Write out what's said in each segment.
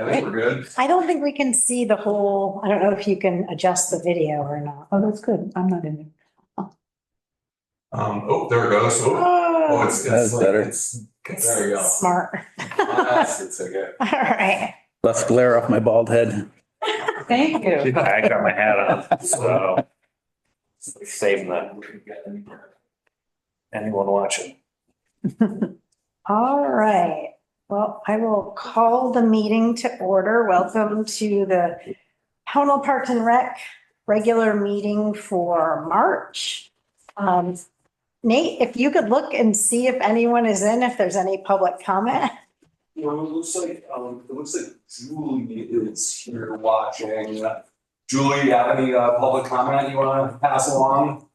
right, I think we're good. I don't think we can see the whole, I don't know if you can adjust the video or not. Oh, that's good. I'm not in it. Oh, there it goes. Oh, it's That's like, better. there you go. Smart. It's okay. All right. Less glare off my bald head. Thank you. I got my hat on, so saving that. Anyone watching? All right. Well, I will call the meeting to order. Welcome to the Pownell Parks and Rec regular meeting for March. Nate, if you could look and see if anyone is in, if there's any public comment. Well, it looks like Julie is here watching. Julie, you have any public comment you want to pass along?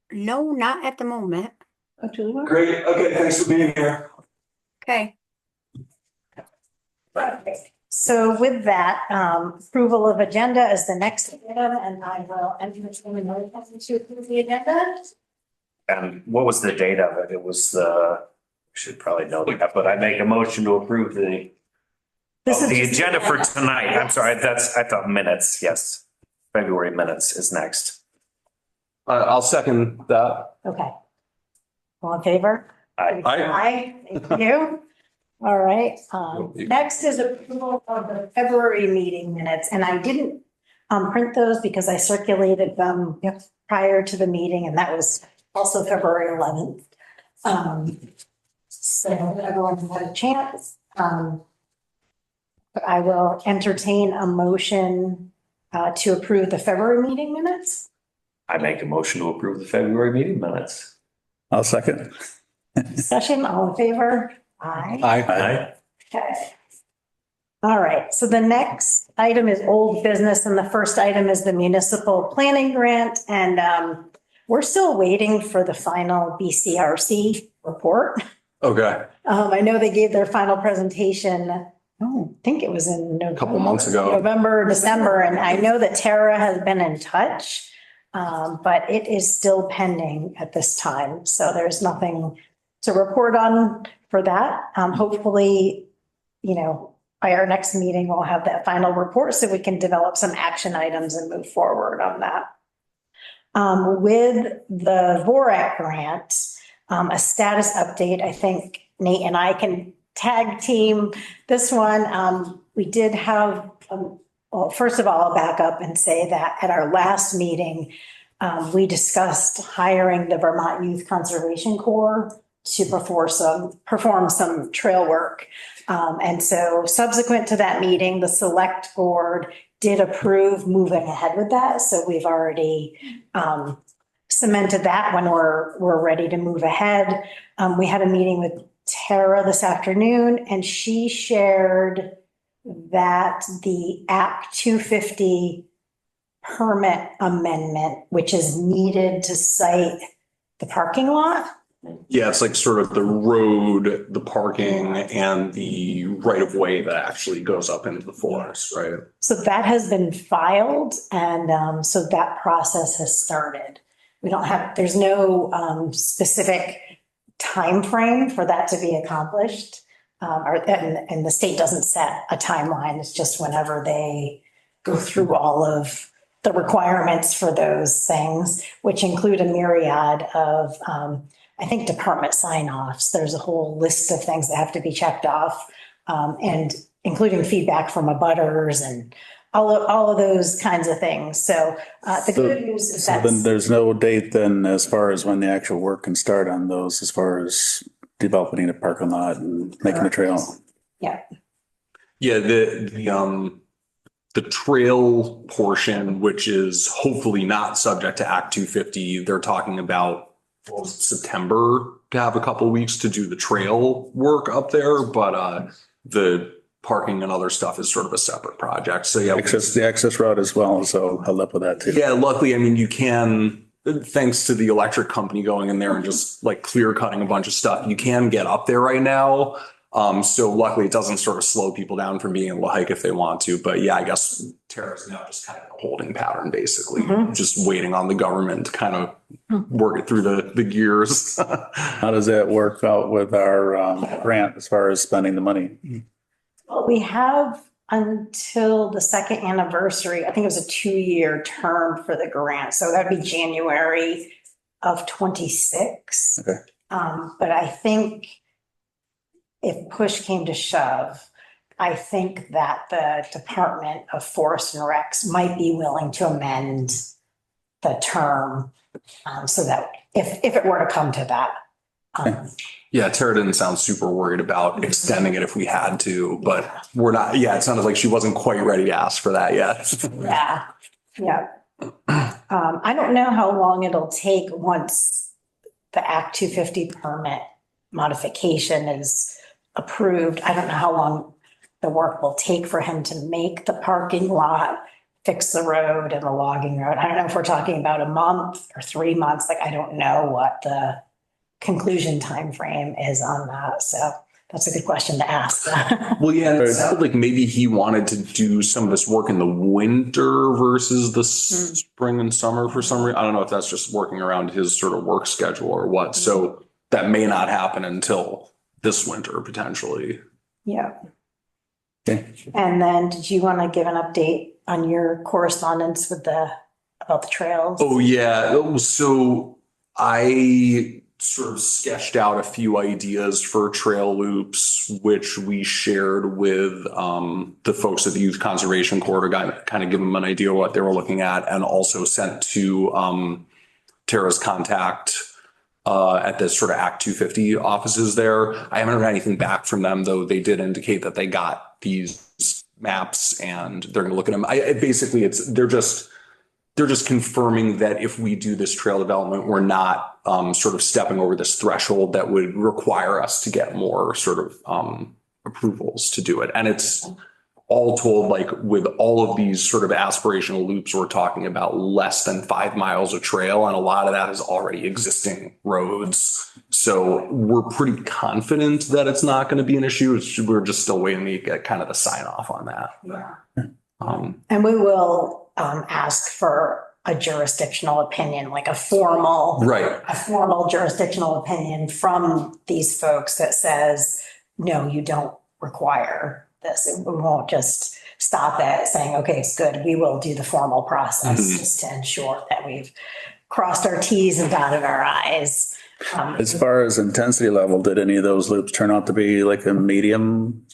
No, not at the moment. Oh, Julie? Great. Okay, thanks for being here. Okay. So with that, approval of agenda is the next item, and I will entertain a motion to approve the agenda. And what was the date of it? It was should probably know that, but I make a motion to approve the agenda for tonight. I'm sorry, I thought minutes, yes. February minutes is next. I'll second that. Okay. All in favor? Aye. Aye, thank you. All right, next is approval of the February meeting minutes, and I didn't print those because I circulated them prior to the meeting, and that was also February 11th. So everyone had a chance. But I will entertain a motion to approve the February meeting minutes. I make a motion to approve the February meeting minutes. I'll second. Discussion, all in favor? Aye. Aye. Okay. All right, so the next item is old business, and the first item is the municipal planning grant, and we're still waiting for the final BCRC report. Okay. I know they gave their final presentation, I think it was in A couple months ago. November, December, and I know that Tara has been in touch, but it is still pending at this time, so there's nothing to report on for that. Hopefully, by our next meeting, we'll have that final report so we can develop some action items and move forward on that. With the VORAC grant, a status update, I think Nate and I can tag team this one. We did have, well, first of all, I'll back up and say that at our last meeting, we discussed hiring the Vermont Youth Conservation Corps to perform some trail work. And so subsequent to that meeting, the select board did approve moving ahead with that. So we've already cemented that when we're ready to move ahead. We had a meeting with Tara this afternoon, and she shared that the Act 250 permit amendment, which is needed to site the parking lot. Yeah, it's like sort of the road, the parking, and the right of way that actually goes up into the forest, right? So that has been filed, and so that process has started. There's no specific time frame for that to be accomplished, and the state doesn't set a timeline. It's just whenever they go through all of the requirements for those things, which include a myriad of I think department sign-offs. There's a whole list of things that have to be checked off, and including feedback from abutters and all of those kinds of things. So the good news is that Then there's no date then as far as when the actual work can start on those, as far as developing a parking lot and making the trail. Yeah. Yeah, the trail portion, which is hopefully not subject to Act 250, they're talking about September to have a couple weeks to do the trail work up there, but the parking and other stuff is sort of a separate project. So yeah, The access route as well, so held up with that too. yeah, luckily, I mean, you can, thanks to the electric company going in there and just like clear cutting a bunch of stuff, you can get up there right now. So luckily it doesn't sort of slow people down from being able to hike if they want to. But yeah, I guess Tara's now just kind of a holding pattern, basically, just waiting on the government to kind of work it through the gears. How does that work out with our grant as far as spending the money? Well, we have until the second anniversary. I think it was a 2-year term for the grant. So that'd be January of 26. Okay. But I think if push came to shove, I think that the Department of Forest and Recs might be willing to amend the term so that if it were to come to that. Yeah, Tara didn't sound super worried about extending it if we had to, but we're not. Yeah, it sounded like she wasn't quite ready to ask for that yet. Yeah, yeah. I don't know how long it'll take once the Act 250 permit modification is approved. I don't know how long the work will take for him to make the parking lot, fix the road and the logging road. I don't know if we're talking about a month or 3 months. Like, I don't know what the conclusion timeframe is on that. So that's a good question to ask. Well, yeah, and it sounded like maybe he wanted to do some of this work in the winter versus the spring and summer for some reason. I don't know if that's just working around his sort of work schedule or what. So that may not happen until this winter potentially. Yeah. Okay. And then did you want to give an update on your correspondence with about the trails? Oh, yeah. So I sort of sketched out a few ideas for trail loops, which we shared with the folks at the Youth Conservation Corps to kind of give them an idea of what they were looking at, and also sent to Tara's contact at the sort of Act 250 offices there. I haven't heard anything back from them, though they did indicate that they got these maps and they're going to look at them. Basically, they're just confirming that if we do this trail development, we're not sort of stepping over this threshold that would require us to get more sort of approvals to do it. And it's all told, like with all of these sort of aspirational loops, we're talking about less than 5 miles of trail. And a lot of that is already existing roads. So we're pretty confident that it's not going to be an issue. We're just still waiting to get kind of the sign off on that. Yeah. And we will ask for a jurisdictional opinion, like a formal jurisdictional opinion from these folks that says, no, you don't require this. We won't just stop at saying, okay, it's good. We will do the formal process just to ensure that we've crossed our T's and dotted our I's. As far as intensity level, did any of those loops turn out to be like a medium?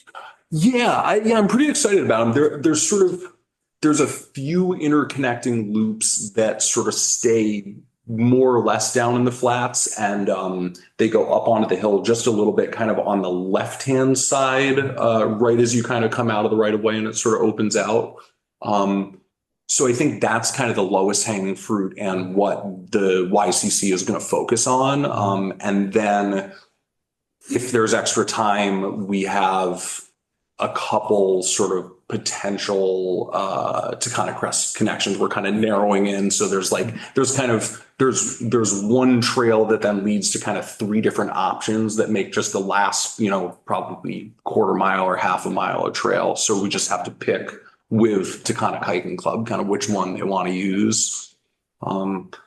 Yeah, I'm pretty excited about them. There's a few interconnecting loops that sort of stay more or less down in the flats, and they go up onto the hill just a little bit, kind of on the left-hand side, right as you kind of come out of the right of way and it sort of opens out. So I think that's kind of the lowest hanging fruit and what the YCC is going to focus on. And then if there's extra time, we have a couple sort of potential to kind of crest connections we're kind of narrowing in. So there's one trail that then leads to kind of 3 different options that make just the last, probably quarter mile or half a mile of trail. So we just have to pick with Taconic Hiking Club kind of which one they want to use.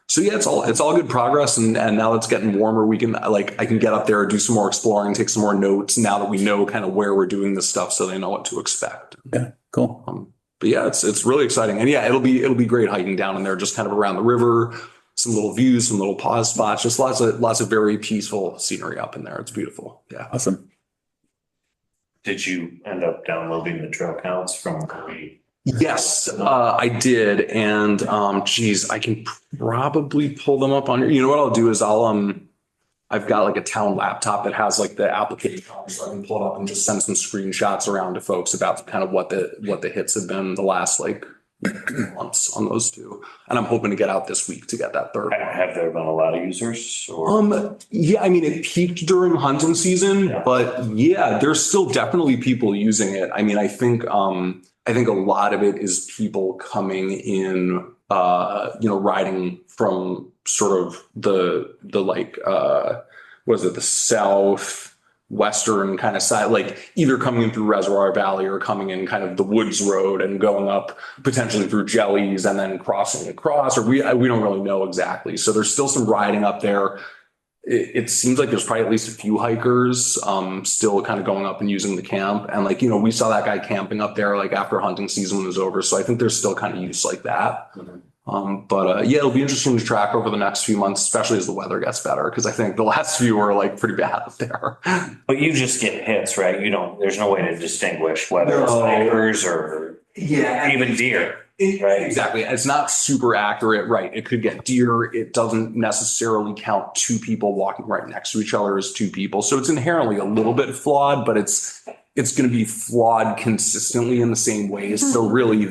So yeah, it's all good progress. And now it's getting warmer. I can get up there, do some more exploring, take some more notes now that we know kind of where we're doing this stuff, so they know what to expect. Yeah, cool. But yeah, it's really exciting. And yeah, it'll be great hiking down in there, just kind of around the river, some little views, some little pause spots, just lots of very peaceful scenery up in there. It's beautiful. Yeah. Awesome. Did you end up downloading the trail counts from Kirby? Yes, I did. And I can probably pull them up on here. You know what I'll do is I've got like a town laptop that has like the application, so I can pull it up and just send some screenshots around to folks about kind of what the hits have been the last like months on those 2. And I'm hoping to get out this week to get that 3rd. Have there been a lot of users? Or? Yeah, I mean, it peaked during hunting season, but yeah, there's still definitely people using it. I mean, I think a lot of it is people coming in, riding from sort of the south, western kind of side, like either coming in through Reservoir Valley or coming in kind of the Woods Road and going up potentially through Jellies and then crossing across, or we don't really know exactly. So there's still some riding up there. It seems like there's probably at least a few hikers still kind of going up and using the camp. And like, we saw that guy camping up there like after hunting season was over. So I think there's still kind of use like that. Yeah, it'll be interesting to track over the next few months, especially as the weather gets better, because I think the last few were like pretty bad up there. But you just get hits, right? There's no way to distinguish whether it's No. hikers or even deer. Right. Exactly. It's not super accurate, right? It could get deer. It doesn't necessarily count two people walking right next to each other as two people. So it's inherently a little bit flawed, but it's going to be flawed consistently in the same ways. So really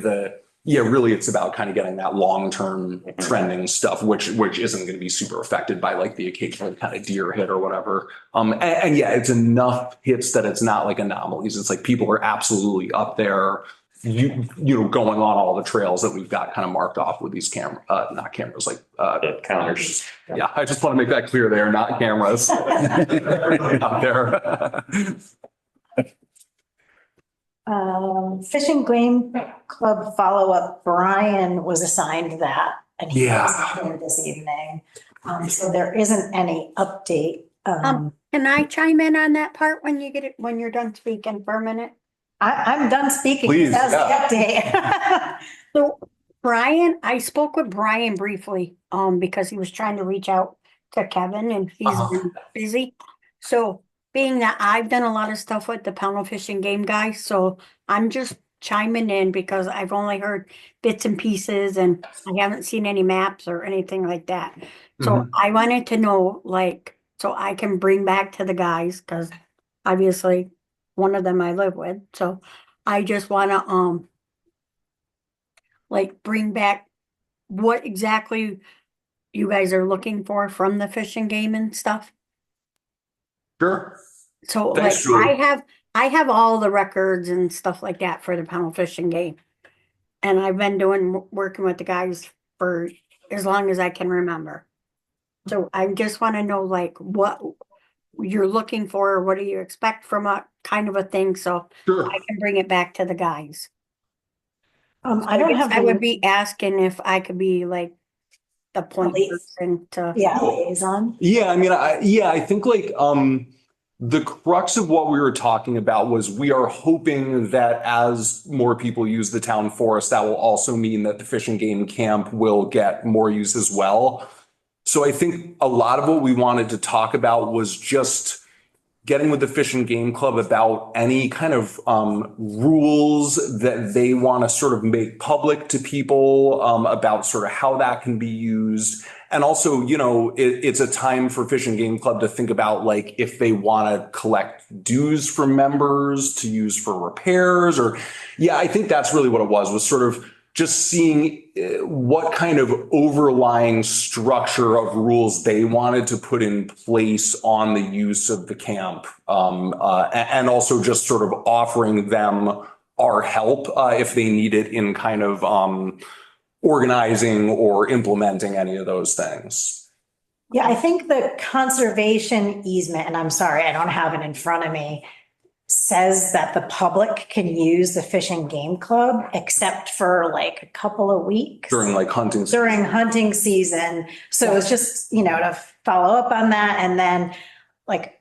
really it's about kind of getting that long-term trending stuff, which isn't going to be super affected by like the occasional kind of deer hit or whatever. And yeah, it's enough hits that it's not like anomalies. It's like people are absolutely up there, going on all the trails that we've got kind of marked off with these not cameras, like The counters. yeah, I just want to make that clear. They are not cameras out there. Fishing Game Club follow-up, Brian was assigned that, and he Yeah. wasn't here this evening. So there isn't any update. Can I chime in on that part when you're done speaking for a minute? I'm done speaking. Please, That's the yeah. update. So Brian, I spoke with Brian briefly, because he was trying to reach out to Kevin and he's been busy. So being that I've done a lot of stuff with the Pownell Fish and Game guys, so I'm just chiming in because I've only heard bits and pieces and I haven't seen any maps or anything like that. So I wanted to know, like, so I can bring back to the guys, because obviously one of them I live with. So I just want to, like, bring back what exactly you guys are looking for from the Fish and Game and stuff. Sure. So Thanks, like Julie. I have all the records and stuff like that for the Pownell Fish and Game. And I've been working with the guys for as long as I can remember. So I just want to know like what you're looking for, what do you expect from a kind of a thing, so Sure. I can bring it back to the guys. I don't have. I would be asking if I could be like the point Liaison. person to. Yeah, liaison. Yeah, I mean, I think like the crux of what we were talking about was we are hoping that as more people use the town forest, that will also mean that the Fish and Game camp will get more use as well. So I think a lot of what we wanted to talk about was just getting with the Fish and Game Club about any kind of rules that they want to sort of make public to people about sort of how that can be used. And also, it's a time for Fish and Game Club to think about like if they want to collect dues from members to use for repairs I think that's really what it was sort of just seeing what kind of overlying structure of rules they wanted to put in place on the use of the camp. And also just sort of offering them our help if they need it in kind of organizing or implementing any of those things. Yeah, I think the conservation easement, and I'm sorry, I don't have it in front of me, says that the public can use the Fish and Game Club except for like a couple of weeks During like hunting season. during hunting season. So it's just, to follow up on that. And then like,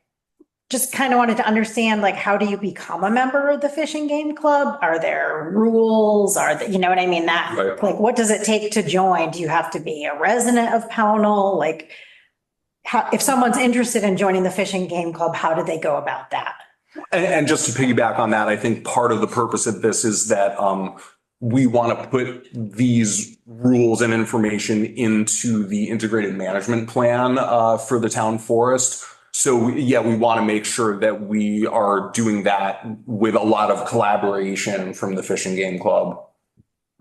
just kind of wanted to understand, like, how do you become a member of the Fish and Game Club? Are there rules? You know what I mean? That, Right. like, what does it take to join? Do you have to be a resident of Pownell? Like, if someone's interested in joining the Fish and Game Club, how do they go about that? And just to piggyback on that, I think part of the purpose of this is that we want to put these rules and information into the integrated management plan for the town forest. So we want to make sure that we are doing that with a lot of collaboration from the Fish and Game Club.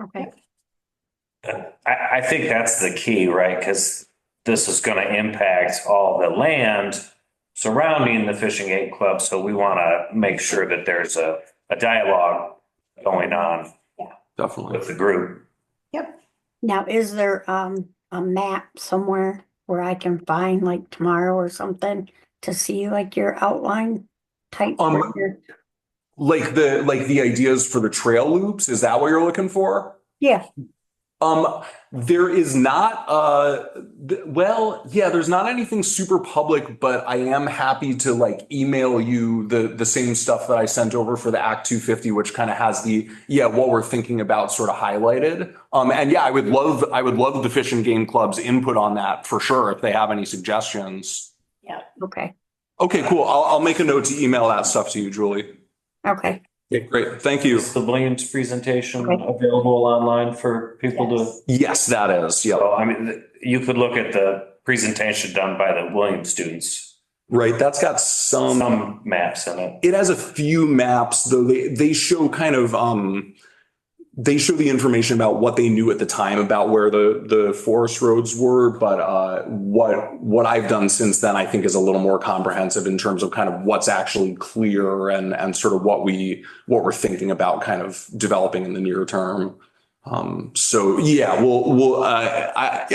Okay. I think that's the key, right? Because this is going to impact all the land surrounding the Fish and Game Club. So we want to make sure that there's a dialogue going on Definitely. with the group. Yep. Now, is there a map somewhere where I can find like tomorrow or something to see like your outline? type. Like the ideas for the trail loops, is that what you're looking for? Yeah, There is not, there's not anything super public, but I am happy to like email you the same stuff that I sent over for the Act 250, which kind of has what we're thinking about sort of highlighted. And yeah, I would love the Fish and Game Club's input on that for sure, if they have any suggestions. Yeah. okay, Okay, cool. I'll make a note to email that stuff to you, Julie. okay. Okay, great. Thank you. Is the Williams presentation Okay. available online for people to? Yes. Yes, that is. Yeah. So, I mean, you could look at the presentation done by the Williams students, Right. That's got some maps in it. it has a few maps, though they show kind of they show the information about what they knew at the time about where the forest roads were, but what I've done since then I think is a little more comprehensive in terms of kind of what's actually clear and sort of what we're thinking about kind of developing in the near term. So yeah,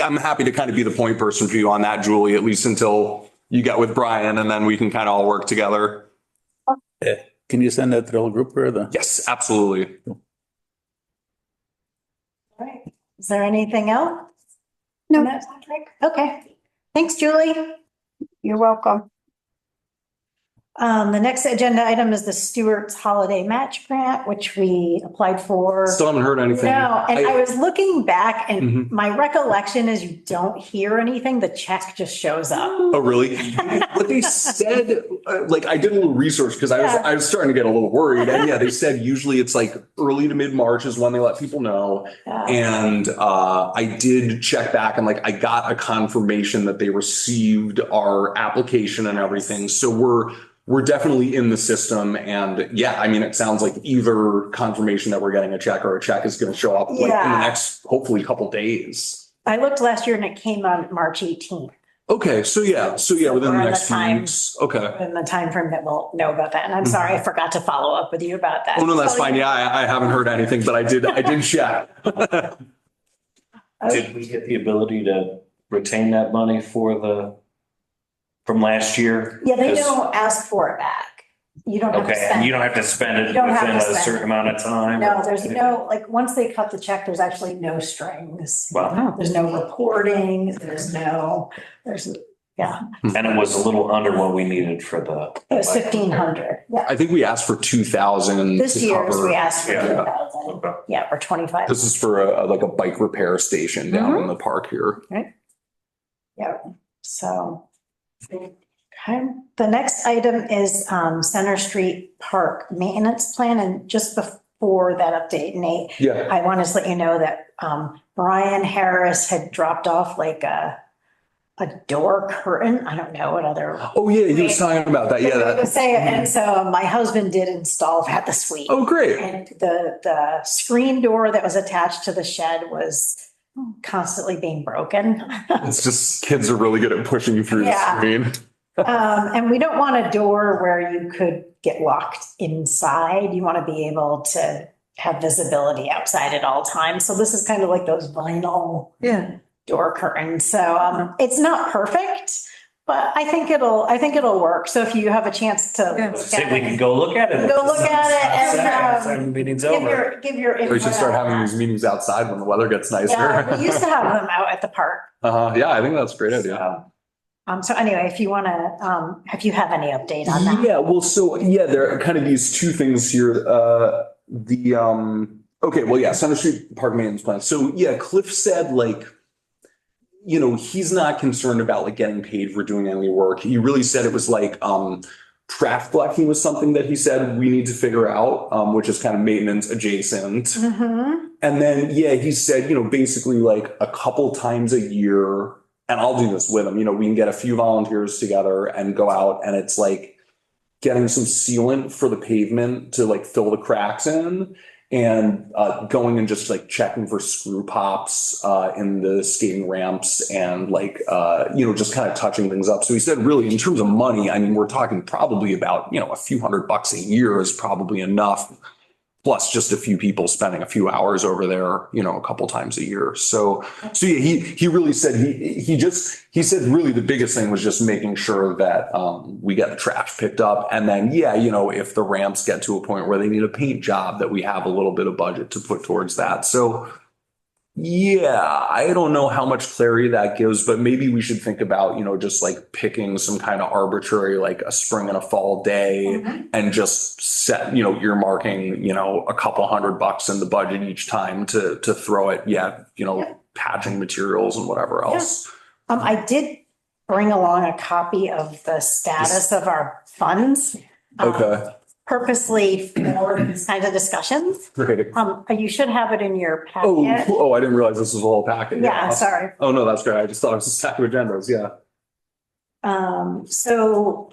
I'm happy to kind of be the point person for you on that, Julie, at least until you get with Brian, and then we can kind of all work together. Can you send that to the whole group or the? Yes, absolutely. All right. Is there anything else? No. on that topic? Okay. Thanks, Julie. You're welcome. The next agenda item is the Stewart's Holiday Match Grant, which we applied for. Still haven't heard anything. No, and I was looking back and Mhm. my recollection is you don't hear anything. The check just shows up. Oh, really? What they said, like I did a little research because I was starting to get a little worried. And yeah, they said usually it's like early to mid-March is when they let people know. And I did check back and like I got a confirmation that they received our application and everything. So we're definitely in the system. And yeah, I mean, it sounds like either confirmation that we're getting a check or a check is going to show up like in the Yeah. next, hopefully, couple days. I looked last year and it came on March 18th. Okay, so yeah, within the We're in next the few time. weeks. Okay. In the time frame that we'll know about that. And I'm sorry, I forgot to follow up with you about that. Oh, no, that's So, fine. Yeah, I haven't heard anything, but I did check. Did we get the ability to retain that money from last year? Yeah, they 'Cause- don't ask for it back. You don't have to Okay, and spend. you don't have to spend it You don't have within to a spend certain it. amount of time? No, there's no, like, once they cut the check, there's actually no strings. Wow. There's no reporting, yeah, And it was a little under what we needed for the. it was 1,500. Yeah. I think we asked for 2,000. This to year's cover- we asked for Yeah. 2,000. Okay. Yeah, or 25. This is for like a bike repair station down in the park here. Yeah, so. Okay, the next item is Center Street Park Maintenance Plan. And just before that update, Nate, Yeah. I wanted to let you know that Brian Harris had dropped off like a door curtain. I don't know what other. Oh, yeah, he was talking about that. Yeah, I was that. saying, and so my husband did install that this week. Oh, great. And the screen door that was attached to the shed was constantly being broken. It's just kids are really good at pushing through the Yeah. screen. And we don't want a door where you could get locked inside. You want to be able to have visibility outside at all times. So this is kind of like those vinyl door curtains. So it's not perfect, but I think it'll work. So if you have a chance to look See, at we it, can go look at it. Go look at it and, Time meeting's give over. your We input should start on having that. these meetings outside when the weather gets Yeah, we nicer. used to have them out at the park. Yeah, I think that's a great idea. So anyway, if you want to, if you have any update on that. Yeah, well, so yeah, there are kind of these two things here. Okay, well, yeah, Center Street Park Maintenance Plan. So yeah, Cliff said like, he's not concerned about like getting paid for doing any work. He really said it was like trash collecting was something that he said we need to figure out, which is kind of maintenance adjacent. Mhm. And then, yeah, he said, basically like a couple times a year, and I'll do this with him, we can get a few volunteers together and go out, and it's like getting some sealant for the pavement to like fill the cracks in, and going and just like checking for screw pops in the skating ramps, and like, just kind of touching things up. So he said, really, in terms of money, I mean, we're talking probably about, a few $100 a year is probably enough plus just a few people spending a few hours over there, you know, a couple times a year. So yeah, he really said, he said really the biggest thing was just making sure that, we get the trash picked up. And then, yeah, you know, if the ramps get to a point where they need a paint job, that we have a little bit of budget to put towards that. So yeah, I don't know how much clarity that gives, but maybe we should think about, you know, just like picking some kind of arbitrary, like a spring and a fall day and just set, you know, earmarking, you know, a couple $100 in the budget each time to throw it. Yeah. You know, patching materials and whatever else. I did bring along a copy of the status of our funds. Okay. Purposely for these kinds of discussions. Great. You should have it in your Oh, packet. I didn't realize this was a whole packet. Yeah, sorry. Oh, no, that's great. I just thought it was a stack of agendas. Yeah. So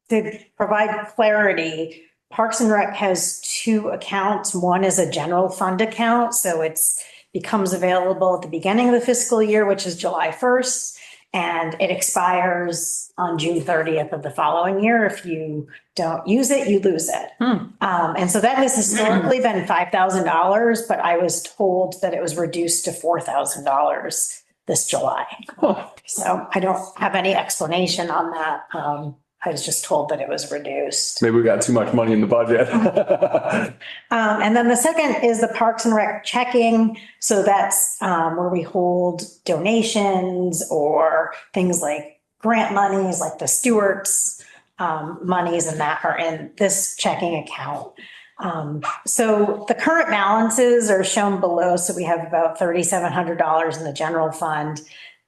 to provide clarity, Parks and Rec has two accounts. One is a general fund account, so it's becomes available at the beginning of the fiscal year, which is July 1st, and it expires on June 30th of the following year. If you don't use it, you lose it. And so that has historically been $5,000, but I was told that it was reduced to $4,000 this July. So I don't have any explanation on that. I was just told that it was reduced. Maybe we got too much money in the budget. And then the second is the Parks and Rec checking. So that's where we hold donations or things like grant monies, like the Stewart's monies, and that are in this checking account. So the current balances are shown below. So we have about $3,700 in the general fund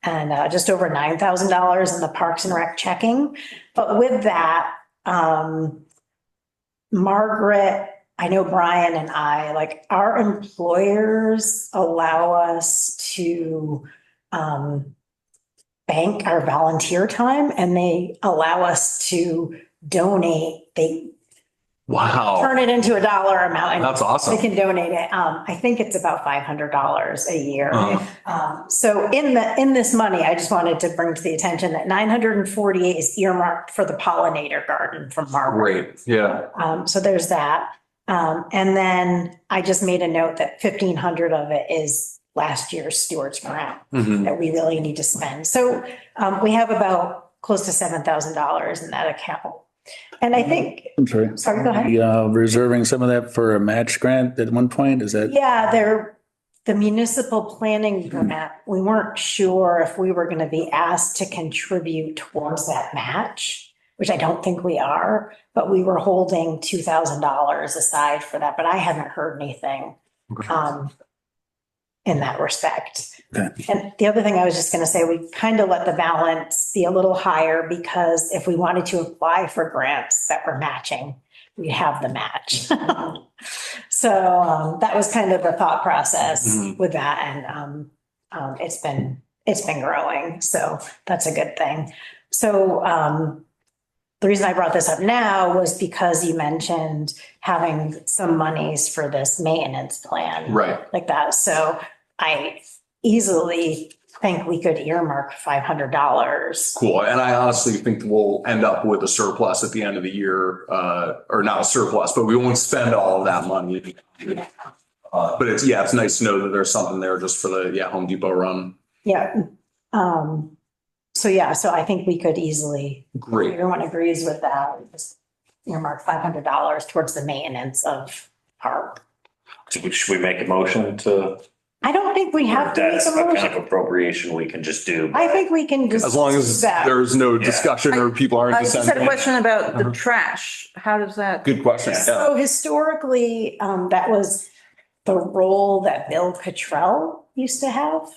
and just over $9,000 in the Parks and Rec checking. But with that, Margaret, I know Brian and I, like, our employers allow us to bank our volunteer time, and they allow us to donate. They Wow. turn it into a dollar amount. And That's awesome. they can donate it. I think it's about $500 a year. Uh-huh. So in this money, I just wanted to bring to the attention that 948 is earmarked for the pollinator garden from Margaret. Great. Yeah. So there's that. And then I just made a note that 1,500 of it is last year's Stewart's grant Mhm. that we really need to spend. So we have about close to $7,000 in that account. And I think, I'm sorry. sorry, go ahead. Reserving some of that for a match grant at one point, is that? Yeah, the municipal planning grant, we weren't sure if we were going to be asked to contribute towards that match, which I don't think we are, but we were holding $2,000 aside for that, but I haven't heard anything in that respect. Okay. And the other thing I was just going to say, we kind of let the balance be a little higher because if we wanted to apply for grants that were matching, we'd have the match. So that was kind of the thought process with that. And it's been growing. So that's a good thing. So the reason I brought this up now was because you mentioned having some monies for this maintenance plan. Right. Like that. So I easily think we could earmark $500. Cool. And I honestly think we'll end up with a surplus at the end of the year, or not a surplus, but we won't spend all of that money. But it's nice to know that there's something there just for the Home Depot run. Yeah. So I think we could easily, Great. everyone agrees with that. Just earmark $500 towards the maintenance of our. Should we make a motion to? I don't think we have to make That's a a kind motion. of appropriation we can just do. I think we can just. As long as do that. there's no discussion or people aren't I just had a dissenting. question about the trash. How does that? Good question. Yeah. So historically, that was the role that Bill Cottrell used to have,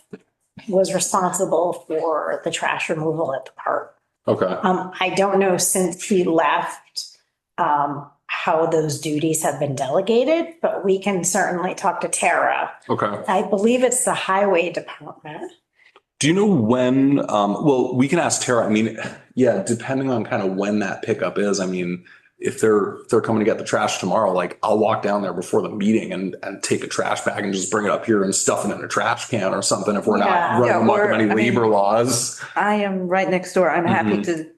was responsible for the trash removal at the park. Okay. I don't know since he left, how those duties have been delegated, but we can certainly talk to Tara. Okay. I believe it's the highway department. Do you know when, well, we can ask Tara. I mean, yeah, depending on kind of when that pickup is. I mean, if they're coming to get the trash tomorrow, like I'll walk down there before the meeting and take a trash bag and just bring it up here and stuff it in a trash can or something if we're not Yeah. running amok of or, any I mean, labor laws. I am right next door. I'm happy to,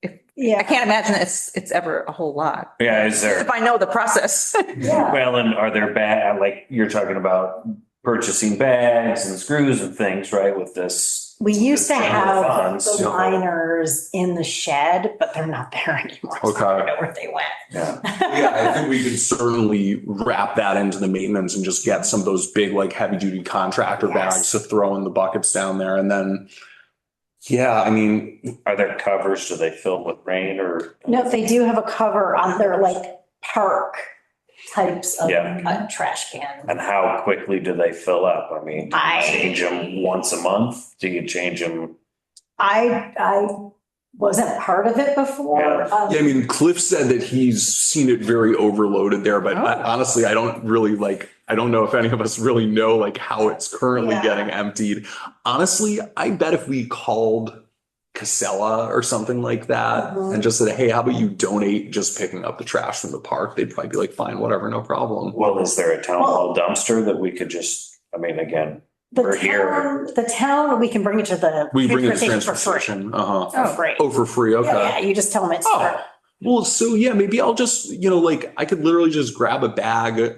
if I can't imagine it's ever a whole lot. Yeah, is there, If I know the process. Yeah. well, and are there like you're talking about purchasing bags and screws and things, right, with this? We used to General have funds, the yeah. liners in the shed, but they're not there anymore. So I don't know where they went. Yeah. Yeah, I think we could certainly wrap that into the maintenance and just get some of those big, like heavy duty contractor Yes. bags to throw in the buckets down there. And then, yeah, I mean, Are there covers? Do they fill with rain or? No, they do have a cover on their like park types of Yeah. trash can. And how quickly do they fill up? I mean, do you I- change them once a month? Do you change them? I wasn't part of it before. Yeah. yeah, I mean, Cliff said that he's seen it very overloaded there, but Oh. honestly, I don't really I don't know if any of us really know like how it's currently Yeah. getting emptied. Honestly, I bet if we called Casella or something like that Mhm. and just said, hey, how about you donate just picking up the trash from the park? They'd probably be like, fine, whatever, no problem. Well, is there a town hall dumpster that we could just, I mean, again, The We're here. town, we can bring it to the. We bring it to transfer transfer station station. Uh-huh. For free. Oh, for free, okay. Yeah, you just tell them it's. Oh, well, so yeah, maybe I'll just, like I could literally just grab a bag,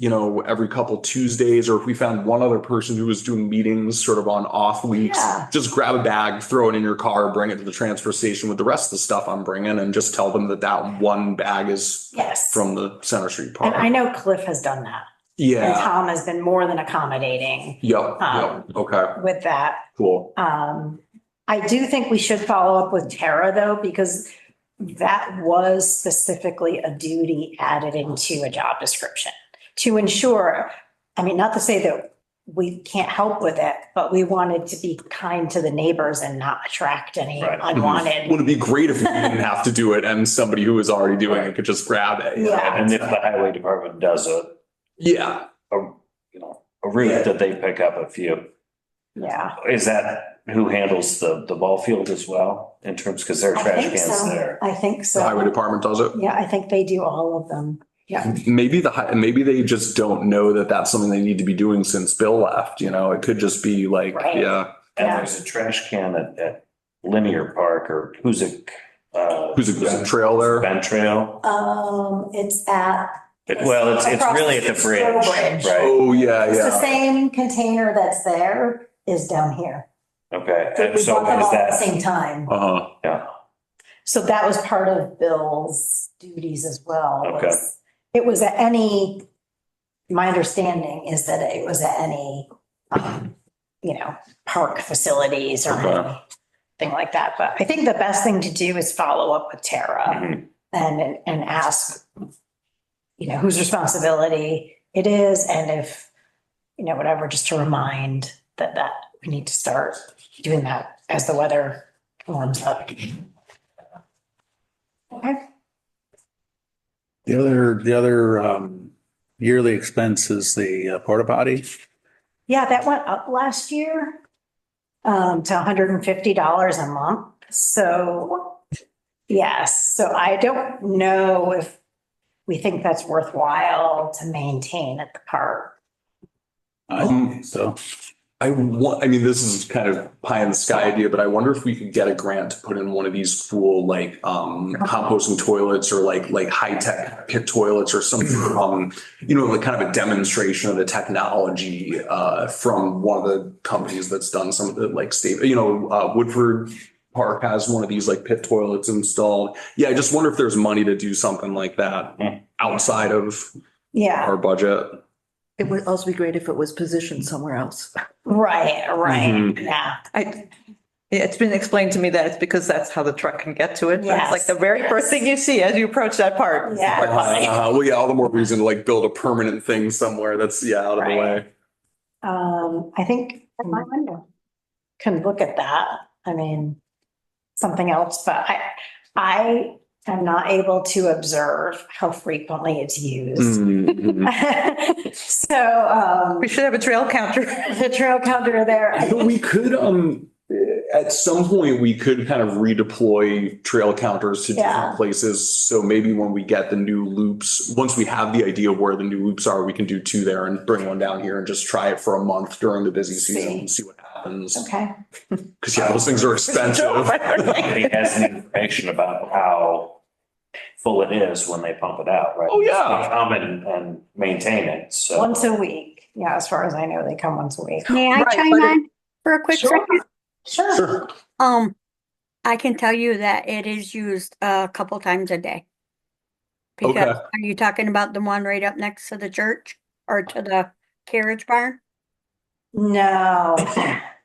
every couple Tuesdays, or if we found one other person who was doing meetings sort of on off weeks, Yeah. just grab a bag, throw it in your car, bring it to the transfer station with the rest of the stuff I'm bringing, and just tell them that one bag is Yes. from the Center Street And Park. I know Cliff has done that. And Yeah. Tom has been more than accommodating Yep. Okay. with that. Cool. I do think we should follow up with Tara though, because that was specifically a duty added into a job description to ensure, I mean, not to say that we can't help with it, but we wanted to be kind to the neighbors and not attract any Right. unwanted. Would it be great if we didn't have to do it and somebody who was already doing it could just grab it? Yeah. and if the highway department does Yeah. a route that they pick up a few, Yeah. is that who handles the ball field as well in terms, because there are I trash think cans so. there? I think The highway so. department does it. Yeah, I think they do all of them. Yeah. Maybe maybe they just don't know that that's something they need to be doing since Bill left, it could just be like, Right. yeah. And Yeah. there's a trash can at Linear Park or Hoosick. Who's a trail there? Bent Trail. It's at. Well, it's across really at the bridge, Bridge. right? Oh, yeah, It's the yeah. same container that's there is down here. Okay, We and bought so them is all at the that, same time. Uh-huh. yeah, So that was part of Bill's duties as well. Okay. It was at any, my understanding is that it was at any, park facilities or Okay. anything like that. But I think the best thing to do is follow up with Tara Mhm. and ask, whose responsibility it is and if, whatever, just to remind that we need to start doing that as the weather warms up. Okay. The other yearly expense is the porta potty. Yeah, that went up last year to $150 a month. So, yes, so I don't know if we think that's worthwhile to maintain at the park. I think so. I mean, this is kind of pie in the sky idea, but I wonder if we could get a grant to put in one of these cool, composting toilets or like high-tech pit toilets or some sort of, like kind of a demonstration of the technology, from one of the companies that's done some of the Woodford Park has one of these like pit toilets installed. Yeah, I just wonder if there's money to do something like that outside of Yeah, our budget. It would also be great if it was positioned somewhere else. right, Mhm. yeah. It's been explained to me that it's because that's how the truck can get to it. But Yes. It's like the very first thing you see as you approach that part. Yeah. Well, yeah, all the more reason to like build a permanent thing somewhere that's, out of the Right. way. I think can look at that. I mean, something else, but I am not able to observe how frequently it's used. Mhm. So, We should have a trail counter. the trail counter there. I But think- we could, at some point, we could kind of redeploy trail counters to Yeah. different places. So maybe when we get the new loops, once we have the idea of where the new loops are, we can do two there and bring one down here and just try it for a month during the busy season and see what happens. happens. Okay. Cause yeah, those things are expensive. He has any information about how full it is when they pump it out, right? Oh, yeah. They come and maintain it, so. Once a week. Yeah, as far as I know, they come once a week. May I Right, chime but it- on for a quick Sure. second? Sure. I can tell you that it is used a couple times a day. Because Okay. are you talking about the one right up next to the church or to the carriage barn? No,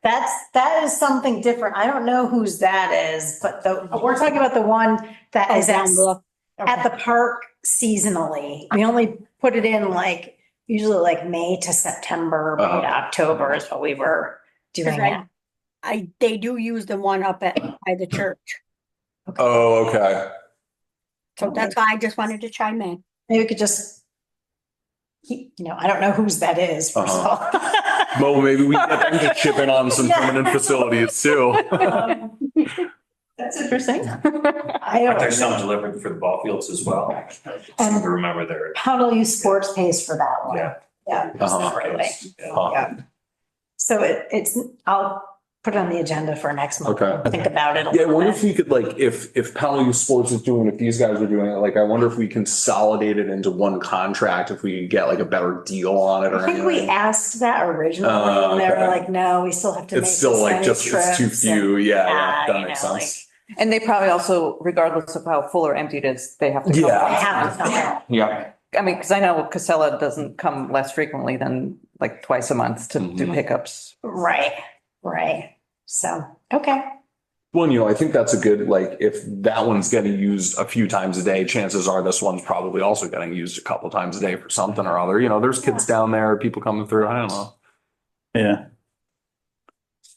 that is something different. I don't know whose that is, but we're talking about the one that Oh, is down below. at the park seasonally. We only put it in like, usually like May to September, May to October is what we were doing Because it. they do use the one up by the church. Oh, okay. So that's why I just wanted to chime in. Maybe we could just I don't know whose that is, first of all. Well, maybe we can get them to chip in on some Yeah. permanent facilities too. That's interesting. I Aren't there don't some know. delivered for the ball fields as well? I seem to remember there. Pownell Youth Sports pays for that one. Yeah. Yeah. Uh-huh. separately. Yeah. Yeah. So I'll put it on the agenda for next month. Okay. Think about it a Yeah, I little wonder bit. if we could like, if Powell Youth Sports is doing, if these guys are doing it, like, I wonder if we consolidate it into one contract, if we could get like a better deal on it or I think we anything. asked that originally and they were Okay. like, no, we still have to make It's still this like many just, it's too trips few. and- Yeah, Yeah, that you makes know, sense. And they probably also, regardless of how full or empty it is, they have to. come Yeah. They once a have to month. come out. Yeah. I mean, because I know Casella doesn't come less frequently than like twice a month to do Mhm. pickups. Right. So, okay. Well, I think that's a good, like, if that one's getting used a few times a day, chances are this one's probably also getting used a couple times a day for something or other. There's kids down there, people coming through. I don't know. Yeah.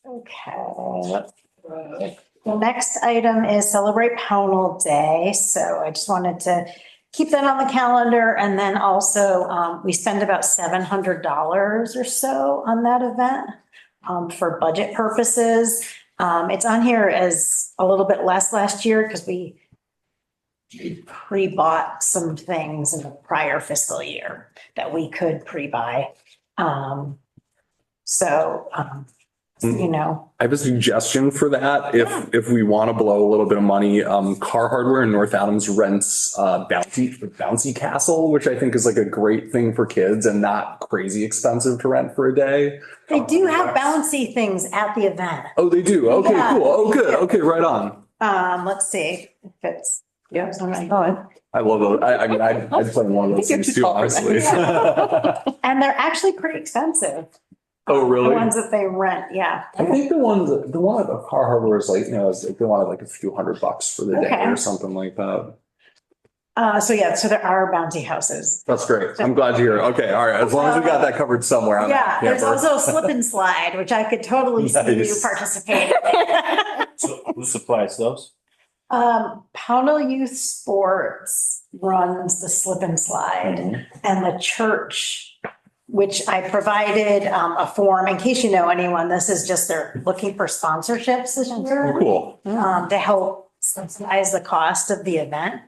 Okay. The next item is Celebrate Pownell Day. So I just wanted to keep that on the calendar. And then also, we spend about $700 or so on that event for budget purposes. It's on here as a little bit less last year because we pre-bought some things in the prior fiscal year that we could pre-buy. So, I have a suggestion for that. If we want to blow a little bit of money, Car Hardware in North Adams rents Bouncy Castle, which I think is like a great thing for kids and not crazy expensive to rent for a day. they do have bouncy things at the event. Oh, they do. Okay, Yeah. cool. Oh, good. Okay, right on. Let's see if it's. Yeah. All right. I love those. I mean, I'd play one of those You're things too too, tall for that. honestly. And they're actually pretty expensive. Oh, The really? ones that they rent, yeah. I think the one at the Car Harbor is like, is like they wanted like a few $100 for the day Okay. or something like that. So there are bouncy houses. That's great. I'm glad to hear. Okay, all right. As long as we got that covered somewhere on Yeah, that there's camper. also a slip and slide, which I could totally see you Nice. participating. So who supplies those? Pownell Youth Sports runs the slip and slide and the church, which I provided a form, in case you know anyone, this is just they're looking for sponsorships this year. Cool. To help subsidize the cost of the event.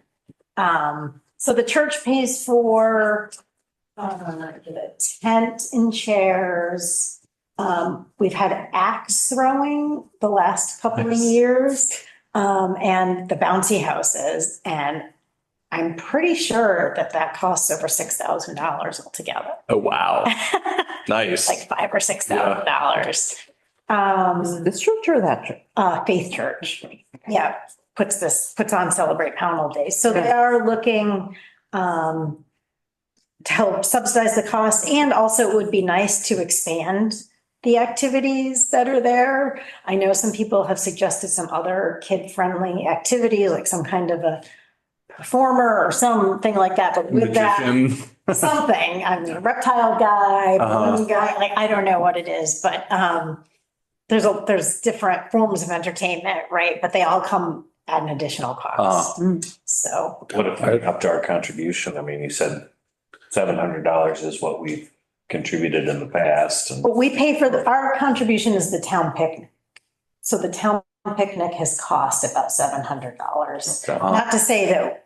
So the church pays for the tent and chairs. We've had axe throwing the last couple of Nice. years, and the bouncy houses. And I'm pretty sure that costs over $6,000 altogether. Oh, wow. Nice. Like $5,000 or $6,000. This church or that church? Faith Church, yeah, puts on Celebrate Pownell Day. So they are looking to help subsidize the cost, and also it would be nice to expand the activities that are there. I know some people have suggested some other kid-friendly activities, like some kind of a performer or something like that, but with that, Magician. something, I mean, reptile guy, Uh-huh. balloon guy, like, I don't know what it is, but, there's different forms of entertainment, right? But they all come at an additional cost. So, What if we upped our contribution? I mean, you said $700 is what we've contributed in the past. And but we pay for our contribution is the town picnic. So the town picnic has cost about $700. Okay. Not to say that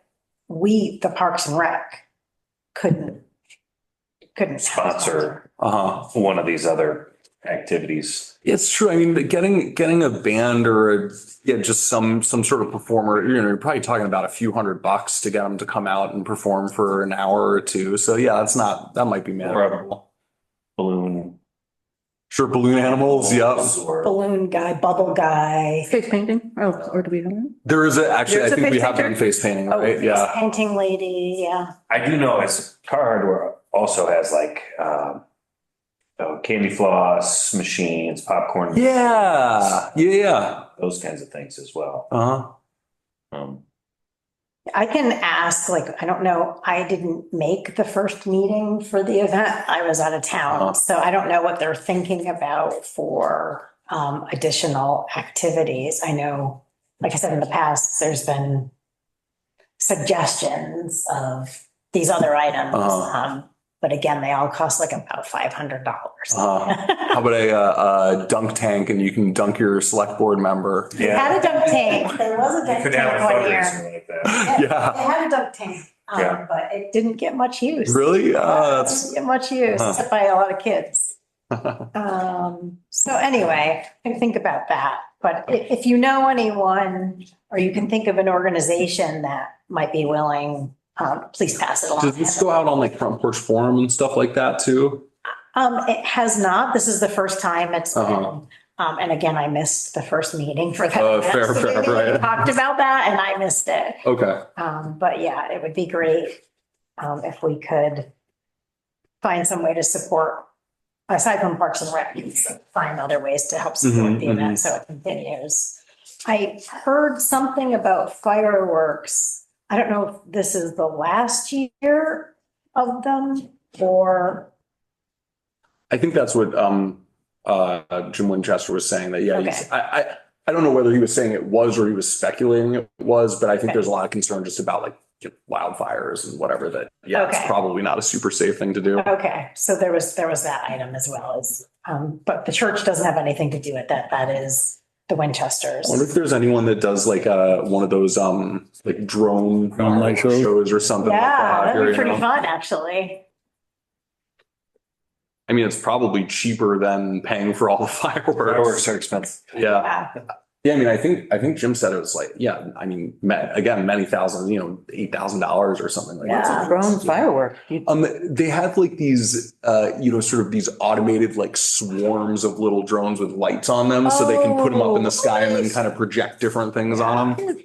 the Parks and Rec couldn't sponsor Uh-huh. one of these other activities. It's true. I mean, getting a band or just some sort of performer, you're probably talking about a few $100 to get them to come out and perform for an hour or two. So yeah, that might be manageable. Balloon. Sure, balloon animals. Yep. Or Balloon guy, bubble guy. Face painting? Oh, or do we have it? There is actually, I There's a think we face have done painter? face painting, Oh, right? Yeah. painting lady, yeah. I do know as Car Hardware also has like, candy floss machines, popcorn. Yeah. Yeah. Those kinds of things as well. Uh-huh. I can ask, like, I don't know, I didn't make the first meeting for the event. I was out of town. So I don't know what they're thinking about for additional activities. I know, like I said in the past, there's been suggestions of these other items. But again, they all cost like about $500. How about a dunk tank and you can dunk your select board member? We had a dunk tank. There was a You dunk could have a tank one year. fundraiser like that. Yeah. They had a dunk tank, Yeah. but it didn't get much use. Really? It That's didn't get much use except by a lot of kids. So anyway, I can think about that. But if you know anyone, or you can think of an organization that might be willing, please pass it along. Does this go out on like Front Porch Forum and stuff like that too? It has not. This is the first time it's been. And again, I missed the first meeting for that. Fair, So maybe we right. Talked about that and I missed it. Okay. But yeah, it would be great if we could find some way to support, aside from Parks and Rec, find other ways to help support the event so it continues. I heard something about fireworks. I don't know if this is the last year of them or. I think that's what Jim Winchester was saying, that Okay. I don't know whether he was saying it was or he was speculating it was, but I think there's a lot of concern just about like wildfires and whatever that, it's Okay. probably not a super safe thing to do. Okay, so there was that item as well as, but the church doesn't have anything to do with that. That is the Winchesters. I wonder if there's anyone that does like one of those like drone light shows? or something like Yeah, that. that'd be you pretty know? fun, actually. I mean, it's probably cheaper than paying for all the fireworks. Fireworks are expensive. Yeah. Yeah. Yeah, I mean, I think Jim said it was like, I mean, again, many thousands, $8,000 or something like that. Yeah. Drone firework. They have like these, sort of these automated like swarms of little drones with lights on them, so they can put them up in the sky and then kind of project different things on them.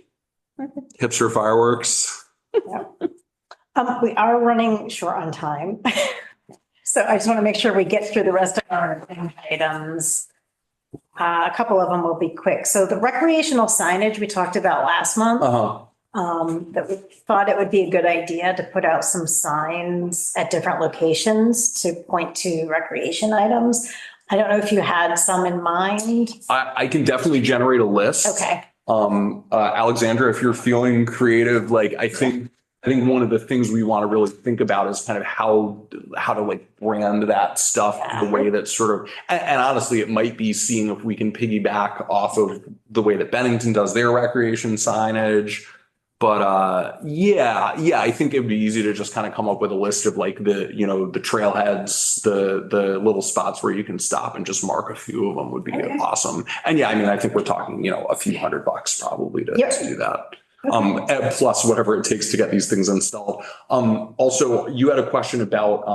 Hipster fireworks. We are running short on time. So I just want to make sure we get through the rest of our items. A couple of them will be quick. So the recreational signage we talked about last month. That we thought it would be a good idea to put out some signs at different locations to point to recreation items. I don't know if you had some in mind. I can definitely generate a list. Okay, Alexandra, if you're feeling creative, like I think one of the things we want to really think about is kind of how to like brand that stuff the way that sort of, and honestly, it might be seeing if we can piggyback off of the way that Bennington does their recreation signage. But I think it'd be easy to just kind of come up with a list of like the trailheads, the little spots where you can stop and just mark a few of them would be awesome. And yeah, I mean, I think we're talking, a few $100 probably to do that. Plus whatever it takes to get these things installed. Also, you had a question about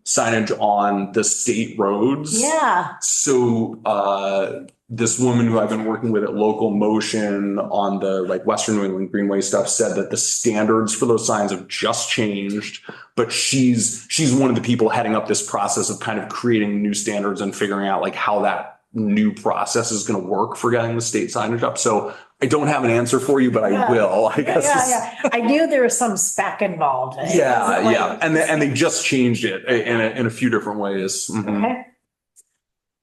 signage on the state roads. yeah, So this woman who I've been working with at Local Motion on the like Western New England Greenway stuff said that the standards for those signs have just changed, but she's one of the people heading up this process of kind of creating new standards and figuring out like how that new process is going to work for getting the state signage up. So I don't have an answer for you, but I will, I guess. yeah. I knew there was some spec involved. It Yeah, wasn't like- yeah. And they just changed it in a few different ways. Mhm. Okay.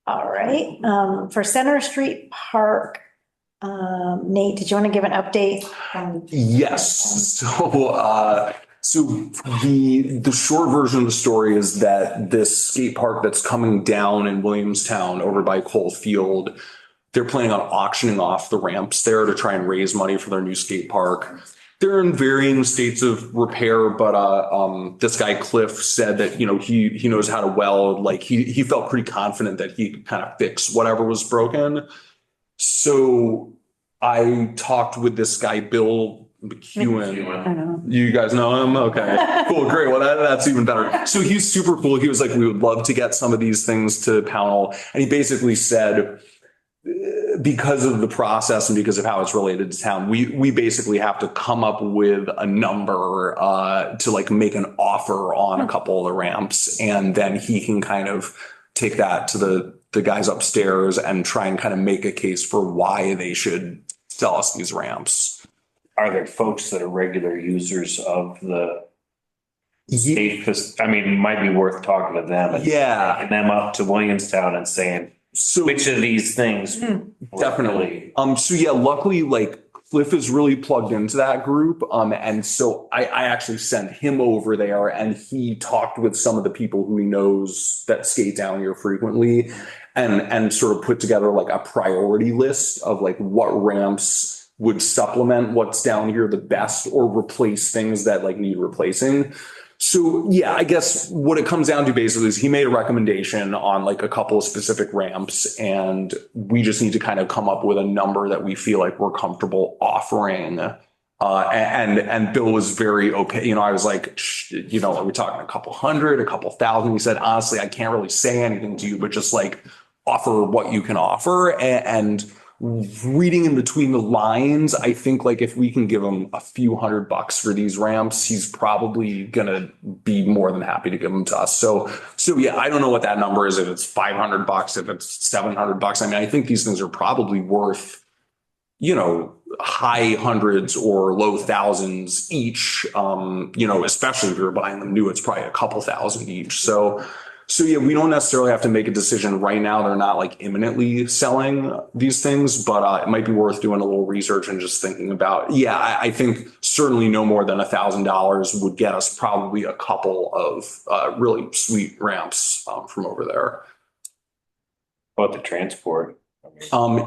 All right, for Center Street Park, Nate, did you want to give an update? Yes. So the short version of the story is that this skate park that's coming down in Williamstown over by Cole Field, they're planning on auctioning off the ramps there to try and raise money for their new skate park. they're in varying states of repair, but this guy Cliff said that, you know, he knows how to weld. Like he felt pretty confident that he could kind of fix whatever was broken. So I talked with this guy, Bill McEwen. I know. You guys know him? Okay, cool, great. Well, that's even better. So he's super cool. He was like, we would love to get some of these things to Pownell. And he basically said, because of the process and because of how it's related to town, we basically have to come up with a number to like make an offer on a couple of the ramps. And then he can kind of take that to the guys upstairs and try and kind of make a case for why they should sell us these ramps. Are there folks that are regular users of the Yeah. state? I mean, it might be worth talking to them. And Yeah. taking them up to Williamstown and saying, So which of these things? definitely. So yeah, luckily, like Cliff is really plugged into that group. And so I actually sent him over there and he talked with some of the people who he knows that skate down here frequently and sort of put together like a priority list of like what ramps would supplement what's down here the best or replace things that like need replacing. So yeah, I guess what it comes down to basically is he made a recommendation on like a couple of specific ramps and we just need to kind of come up with a number that we feel like we're comfortable offering. And Bill was very okay. You know, I was like, you know, are we talking a couple hundred, a couple thousand? He said, honestly, I can't really say anything to you, but just like offer what you can offer. And reading in between the lines, I think like if we can give him a few $100 for these ramps, he's probably gonna be more than happy to give them to us. So yeah, I don't know what that number is. If it's $500, if it's $700. I mean, I think these things are probably worth, you know, high hundreds or low thousands each. You know, especially if you're buying them new, it's probably a couple thousand each. So yeah, we don't necessarily have to make a decision right now. They're not like imminently selling these things, but it might be worth doing a little research and just thinking about. Yeah, I think certainly no more than $1,000 would get us probably a couple of really sweet ramps from over there. About the transport.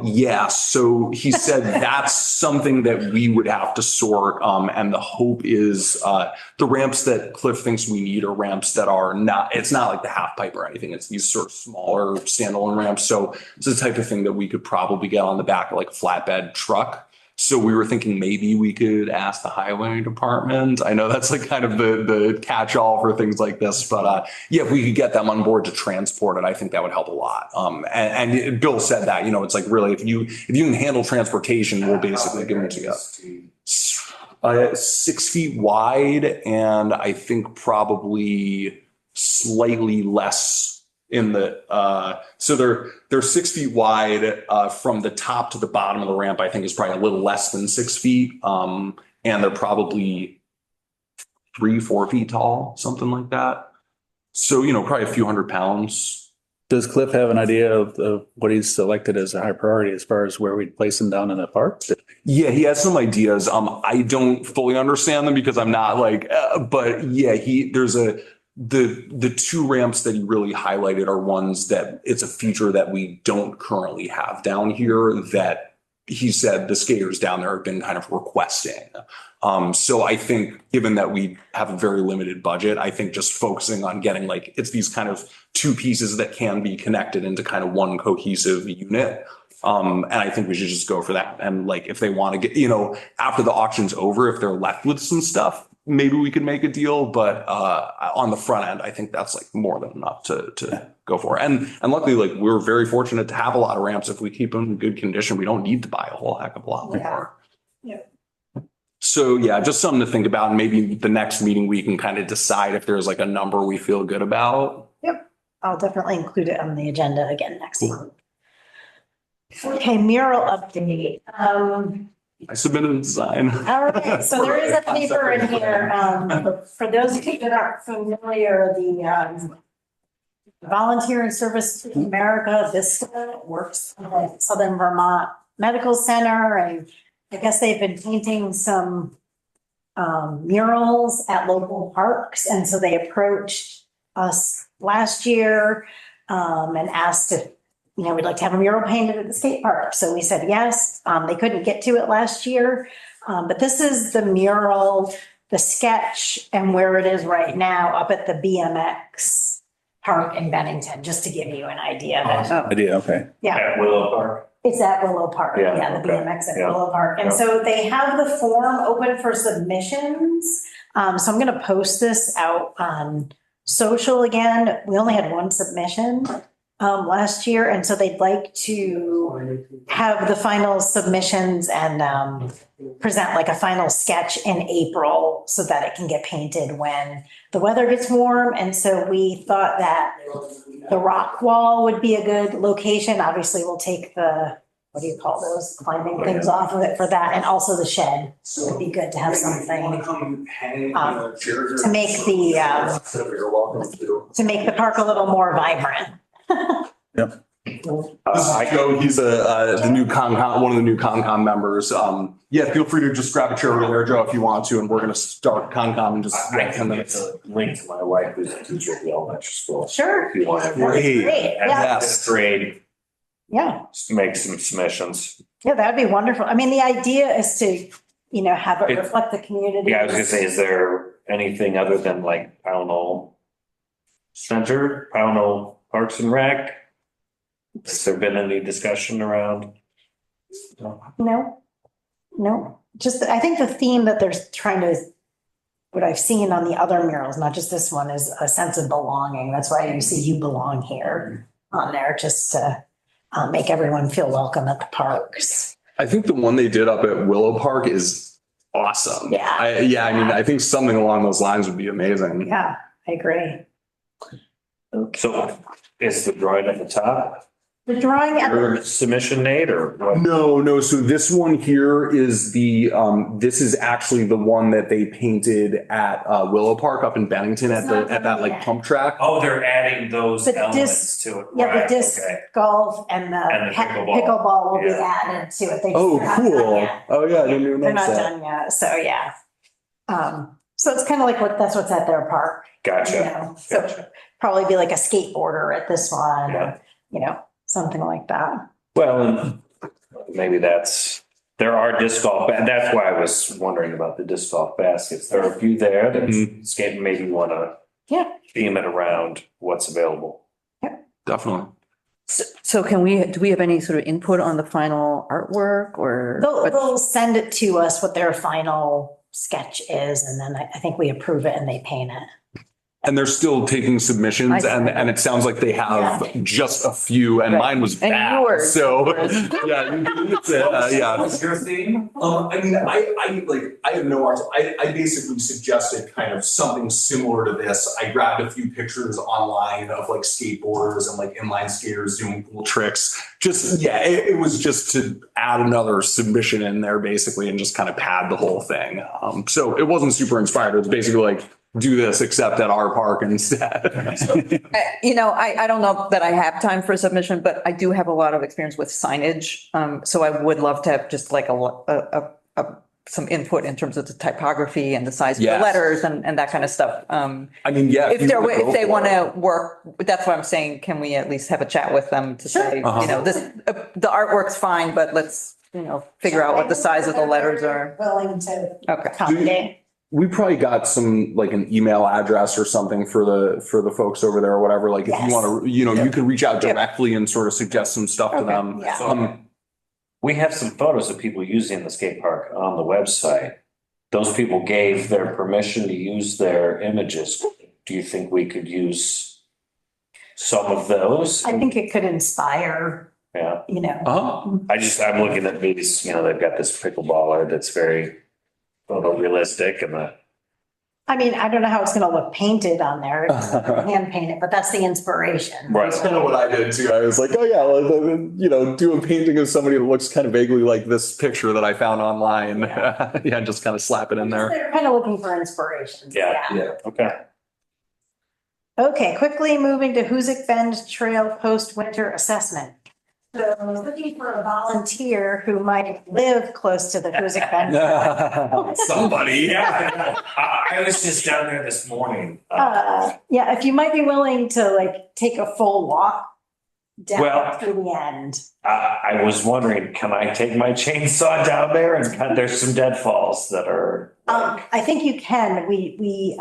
Yeah, so he said that's something that we would have to sort. And the hope is the ramps that Cliff thinks we need are ramps that are not, it's not like the half pipe or anything. It's these sort of smaller standalone ramps. So it's the type of thing that we could probably get on the back of like a flatbed truck. So we were thinking maybe we could ask the highway department. I know that's like kind of the catch-all for things like this, but yeah, if we could get them on board to transport it, I think that would help a lot. And Bill said that, you know, it's like really if you can handle transportation, we'll basically give them to you. 6 feet wide, and I think probably slightly less in the so they're 6 feet wide from the top to the bottom of the ramp. I think is probably a little less than 6 feet, and they're probably 3-4 feet tall, something like that. So you know, probably a few hundred pounds. Does Cliff have an idea of what he's selected as a high priority as far as where we'd place him down in the park? Yeah, he has some ideas. I don't fully understand them because I'm not like, but yeah, there's the two ramps that he really highlighted are ones that it's a feature that we don't currently have down here that he said the skaters down there have been kind of requesting. So I think given that we have a very limited budget, I think just focusing on getting like, it's these kind of two pieces that can be connected into kind of one cohesive unit. And I think we should just go for that. And like, if they want to get, you know, after the auction's over, if they're left with some stuff, maybe we could make a deal, but on the front end, I think that's like more than enough to go for. And luckily, like we're very fortunate to have a lot of ramps. If we keep them in good condition, we don't need to buy a whole heck of a lot more. Yeah. So yeah, just something to think about. And maybe the next meeting we can kind of decide if there's like a number we feel good about. Yep, I'll definitely include it on the agenda again next month. Okay, mural update. I submitted a design. All right, so there is a paper in here. For those of you that aren't familiar, the Volunteer and Service to America Vista works at Southern Vermont Medical Center, and I guess they've been painting some murals at local parks, and so they approached us last year and asked if, you know, we'd like to have a mural painted at the skate park. So we said yes. They couldn't get to it last year. But this is the mural, the sketch, and where it is right now up at the BMX park in Bennington, just to give you an idea. That, Idea, okay. yeah, At Willow Park. it's at Willow Park. Yeah, Yeah, the okay. BMX at Yeah. Willow Park. And Yeah. so they have the form open for submissions. So I'm going to post this out on social again. We only had one submission last year. And so they'd like to have the final submissions and present like a final sketch in April so that it can get painted when the weather gets warm. And so we thought that the rock wall would be a good location. Obviously, we'll take the, what do you call those, climbing things off of it for that, and also the shed. It'd be good to have something to make the park a little more vibrant. Yep. Joe, he's the new Concom, one of the new Concom members. Yeah, feel free to just grab a chair over there, Joe, if you want to, and we're gonna start Concom in just I 10 can get minutes. the link to my wife who's a teacher at the elementary school. Sure. If you want to. Great. Great, At yeah, fifth grade, yeah, make some submissions. yeah, that'd be wonderful. I mean, the idea is to, have it It- reflect the community. Yeah, I was gonna say, is there anything other than like Pownell Center, Pownell Parks and Rec? Has there been any discussion around? No, just, I think the theme that they're trying to, what I've seen on the other murals, not just this one, is a sense of belonging. That's why you see "You Belong Here" on there, just to make everyone feel welcome at the parks. I think the one they did up at Willow Park is awesome. Yeah. I mean, I think something along those lines would be amazing. Yeah, I agree. Okay. So is the drawing at the top The drawing at the your submission, Nate, or what? No. So this one here is this is actually the one that they painted at Willow Park up in Bennington at that like pump track. Oh, they're adding those The elements to it. Yeah, the Right, disc okay. golf and the And the pickleball. pickleball will be Yeah. added to it. Oh, They're not done cool. yet. Oh, yeah, I didn't even They're not notice that. done yet, so yeah. So it's kind of like that's what's at their park. Gotcha. So Gotcha. probably be like a skateboarder at this one, Yeah. or, something like that. Well, and maybe there are disc golf, and that's why I was wondering about the disc golf baskets. There are a few there that skate maybe want to Yeah. theme it around what's available. Definitely. So do we have any sort of input on the final artwork or? They'll send it to us what their final sketch is, and then I think we approve it and they paint it. And they're still taking submissions I see. and it sounds like they have just a few and Right. mine was And bad. yours. So, Yours. yeah, yeah. What's your theme? I mean, I have no art. I basically suggested kind of something similar to this. I grabbed a few pictures online of like skateboarders and like inline skaters doing cool Tricks. Just, yeah, it was just to add another submission in there basically and just kind of pad the whole thing. So it wasn't super inspired. It was basically like, do this except at our park instead. I don't know that I have time for a submission, but I do have a lot of experience with signage. So I would love to have just like some input in terms of the typography and the size of the Yes. letters and that kind of stuff. I mean, yeah. If you wanna go if they for want it. to work, that's what I'm saying. Can we at least have a chat with them to say, Uh-huh. the artwork's fine, but let's, figure out what the size of the letters are. Willing to Okay. accommodate. We probably got some, like an email address or something for the folks over there or whatever. Like if Yes. you want to, you could reach out directly and sort of suggest some stuff to Okay. them. Yeah. We have some photos of people using the skate park on the website. Those people gave their permission to use their images. Do you think we could use some of those? I think it could inspire, Yeah, Uh-huh. I'm looking at these, they've got this pickleballer that's very photorealistic and I mean, I don't know how it's gonna look painted on there, hand painted, but that's the inspiration. right. That's kind of what I did too. I was like, oh yeah, well, do a painting of somebody that looks kind of vaguely like this picture that I found online. Yeah, just kind of slap it in there. They're kind of looking for inspiration. Yeah. Okay. Okay, quickly moving to Hoosick Bend Trail post-winter assessment. So I was looking for a volunteer who might live close to the Hoosick Bend. Somebody. Yeah, I was just down there this morning. Yeah, if you might be willing to like take a full walk Well- down to the end. I was wondering, can I take my chainsaw down there and cut, there's some deadfalls that are. I think you can, we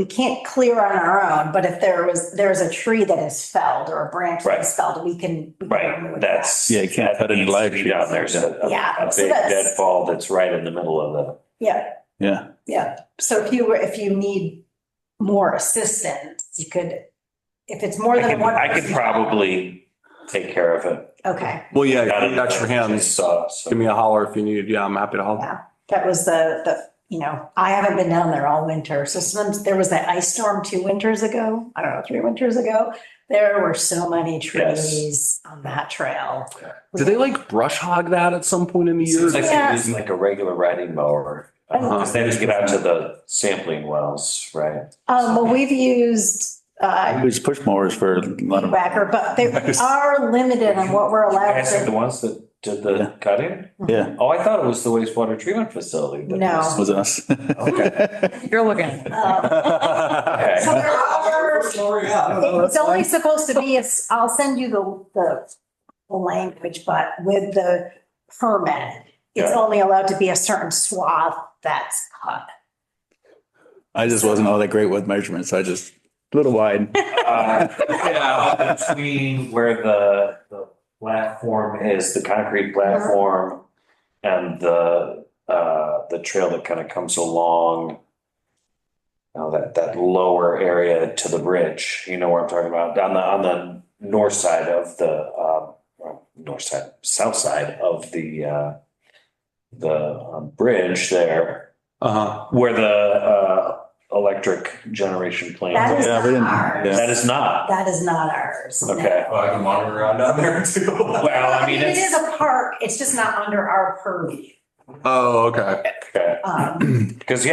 can't clear on our own, but if there's a tree that is felled or a branch that is felled, we can Right, remove that. that's. Yeah, you can't that cut any needs to live be trees. down there, so Yeah, a so big that's- deadfall that's right in the middle of the. Yeah, Yeah. yeah. So if you need more assistance, you could, if it's more than one. I could person- probably take care of it. Okay, Well, yeah, Got if you it. need extra hands, Chainsaw, so- give me a holler if you need. Yeah, I'm happy to help. yeah, that was I haven't been down there all winter. So there was that ice storm 2 winters ago, I don't know, 3 winters ago. There were so many trees on that trail. Do they like brush hog that at some point in the year? Seems like Yeah. they use like a regular riding mower. Uh-huh. They just get out to the sampling wells, right? Well, we've used, We just push mowers for a lot of. whacker, but they are limited on what we're allowed Guys are the to. ones that did Yeah. the cutting? Yeah, Oh, I thought it was the wastewater treatment facility. that No. was- was us. You're looking. Okay. So there are- It's only supposed to be, I'll send you the language, but with the permit, it's Yeah. only allowed to be a certain swath that's cut. I just wasn't all that great with measurements. I just, a little wide. Yeah, between where the platform is, the concrete platform and the trail that kind of comes along. That lower area to the bridge, you know where I'm talking about, on the north side of south side of the bridge there, Uh-huh. where the electric generation That plant. is Yeah, we not didn't- ours. yeah. That is not, That is not ours. no. okay. Oh, I can wander around down there too. Well, I mean, It is it's, a park, it's just not under our purview. Oh, okay. okay, Um, because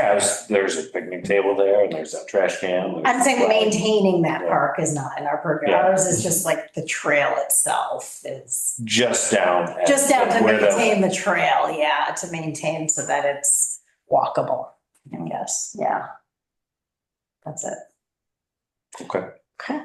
there's a picnic table there and there's a trash can. I'm saying maintaining that park is not in our purview. Yeah. Ours is just like the trail itself is Just down. at- just down to where the- maintain the trail, yeah, to maintain so that it's walkable, I guess, yeah. That's it. Okay. Okay.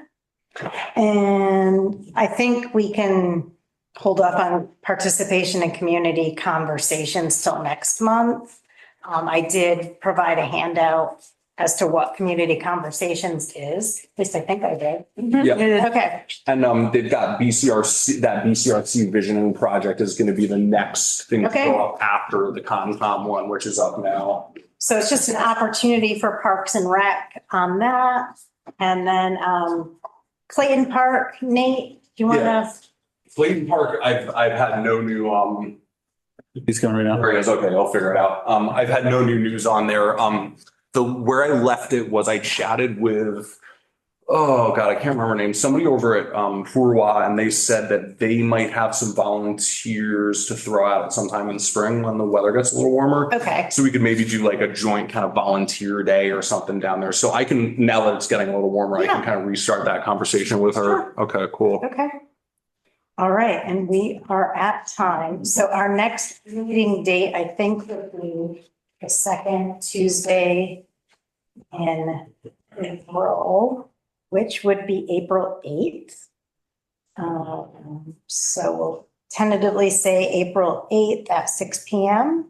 And I think we can hold off on participation in community conversations till next month. I did provide a handout as to what community conversations is, at least I think I did. Yeah. Okay, And they've got BCRC, that BCRC visioning project is going to be the next thing to Okay. go up after the Concom one, which is up now. so it's just an opportunity for Parks and Rec on that. And then Clayton Park, Nate, do you want to? Clayton Park, I've had no new, He's coming right now. there he is. Okay, I'll figure it out. I've had no new news on there. Where I left it was I chatted with, oh God, I can't remember her name, somebody over at Purwa, and they said that they might have some volunteers to throw out sometime in spring when the weather gets a little warmer. Okay, So we could maybe do like a joint kind of volunteer day or something down there. So I can, now that it's getting a little warmer, I can Yeah. kind of restart that conversation with her. Okay, cool. okay. All right, and we are at time. So our next meeting date, I think, would be the second Tuesday in April, which would be April 8th. So we'll tentatively say April 8th at 6 PM.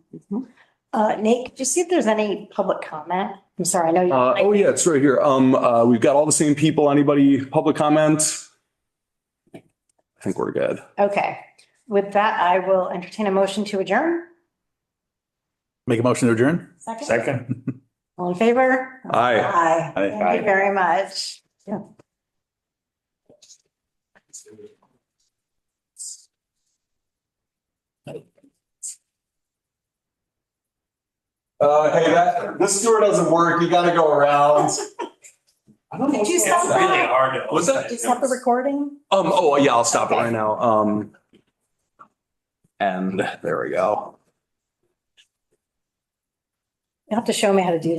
Nate, could you see if there's any public comment? I'm sorry, I know you. Oh yeah, it's right here. We've got all the same people. Anybody public comment? I think we're good. Okay, with that, I will entertain a motion to adjourn. Make a motion to adjourn? Second. All in favor? Aye. Aye. Aye. Thank you very much. Yeah. Hey, this door doesn't work. You gotta go around. I don't know. Did you It's stop really that? hard to. What's that? Did you stop the recording? Oh yeah, I'll stop it right now. And there we go. You have to show me how to do that.